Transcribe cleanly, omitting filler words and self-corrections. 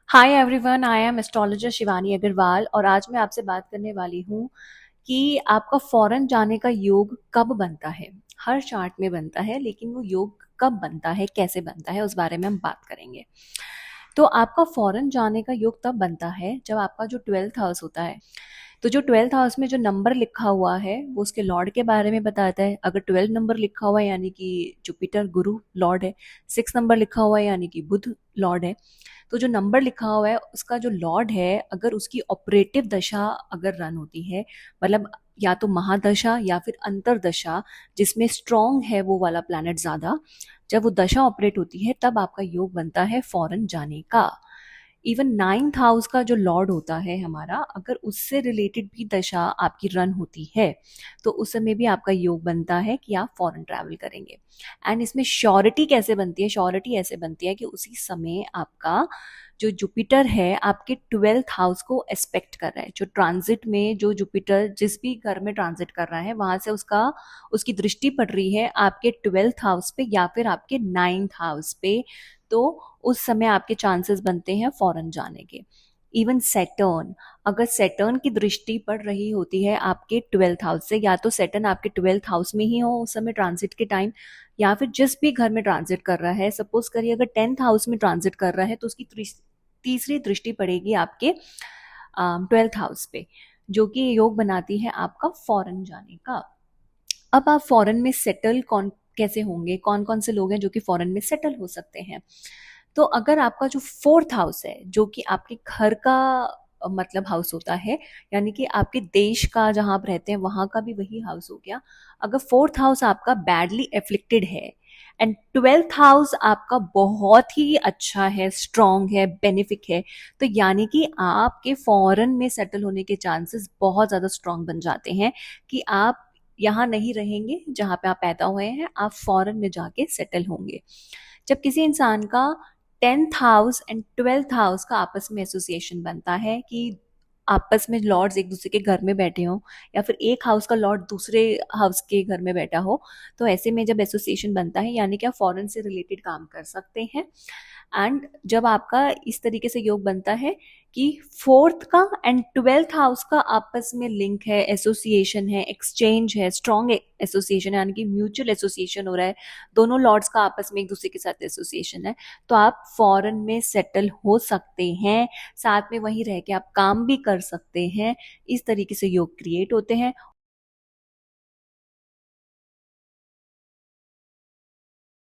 Hi everyone, I am astrologer Shivani Agarwal और आज मैं आपसे बात करने वाली हूँ कि आपका फॉरेन जाने का योग कब बनता है। हर चार्ट में बनता है, लेकिन वो योग कब बनता है, कैसे बनता है, उस बारे में हम बात करेंगे। तो आपका फॉरेन जाने का योग तब बनता है जब आपका जो 12th हाउस होता है। तो जो 12th हाउस में जो नंबर लिखा हुआ है वो उसके लॉर्ड के बारे में बताता है। अगर 12 नंबर लिखा हुआ है यानी कि जुपिटर गुरु लॉर्ड है। 6 नंबर लिखा हुआ है यानी कि बुध लॉर्ड है। तो जो नंबर लिखा हुआ है उसका जो लॉर्ड है, अगर उसकी ऑपरेटिव दशा अगर रन होती है, मतलब या तो महादशा या फिर अंतरदशा, जिसमें स्ट्रांग है वो वाला प्लैनेट ज्यादा, जब वो दशा ऑपरेट होती है तब आपका योग बनता है फॉरेन जाने का। इवन 9th हाउस का जो लॉर्ड होता है हमारा, अगर उससे रिलेटेड भी दशा आपकी रन होती है तो उस समय भी आपका योग बनता है कि आप फॉरेन ट्रैवल करेंगे। एंड इसमें श्योरिटी कैसे बनती है? श्योरिटी ऐसे बनती है कि उसी समय आपका जो जुपिटर है आपके 12th हाउस को एस्पेक्ट कर रहा है। जो ट्रांजिट में जो जुपिटर जिस भी घर में ट्रांजिट कर रहा है वहां से उसकी दृष्टि पड़ रही है आपके 12th हाउस पे या फिर आपके 9th हाउस पे। तो उस समय आपके चांसेस बनते हैं फॉरेन जाने के। इवन सेटर्न, अगर सेटर्न की दृष्टि पड़ रही होती है आपके 12th हाउस से, या तो सेटर्न आपके 12th हाउस में ही हो उस समय ट्रांजिट के टाइम, या फिर जिस भी घर में ट्रांजिट कर रहा है, सपोज करिए अगर 10th हाउस में ट्रांजिट कर रहा है तो उसकी तीसरी दृष्टि पड़ेगी आपके 12th हाउस पे, जो कि योग बनाती है आपका फॉरेन जाने का। अब आप फॉरेन में सेटल कौन कैसे होंगे, कौन कौन से लोग हैं जो कि फॉरेन में सेटल हो सकते हैं? तो अगर आपका जो 4th हाउस है, जो कि आपके घर का मतलब हाउस होता है, यानी कि आपके देश का जहां आप रहते हैं वहां का भी वही हाउस हो गया। अगर 4th हाउस आपका बैडली एफ्लिक्टेड है एंड 12th हाउस आपका बहुत ही अच्छा है, स्ट्रांग है, बेनिफिक है, तो यानी कि आपके फॉरेन में सेटल होने के चांसेस बहुत ज्यादा स्ट्रांग बन जाते हैं कि आप यहाँ नहीं रहेंगे जहाँ पे आप पैदा हुए हैं, आप फॉरेन में जाके सेटल होंगे। जब किसी इंसान का 10th house and 12th house का आपस में एसोसिएशन बनता है कि आपस में लॉर्ड्स एक दूसरे के घर में बैठे हों, या फिर एक हाउस का लॉर्ड दूसरे हाउस के घर में बैठा हो, तो ऐसे में जब एसोसिएशन बनता है यानी कि आप फॉरेन से रिलेटेड काम कर सकते हैं। एंड जब आपका इस तरीके से योग बनता है कि 4th का एंड 12th हाउस का आपस में लिंक है, एसोसिएशन है, एक्सचेंज है, स्ट्रॉन्ग एसोसिएशन है, यानी कि म्यूचुअल एसोसिएशन हो रहा है, दोनों लॉर्ड्स का आपस में एक दूसरे के साथ एसोसिएशन है, तो आप फॉरेन में सेटल हो सकते हैं। साथ में वहीं रह के आप काम भी कर सकते हैं। इस तरीके से योग क्रिएट होते हैं।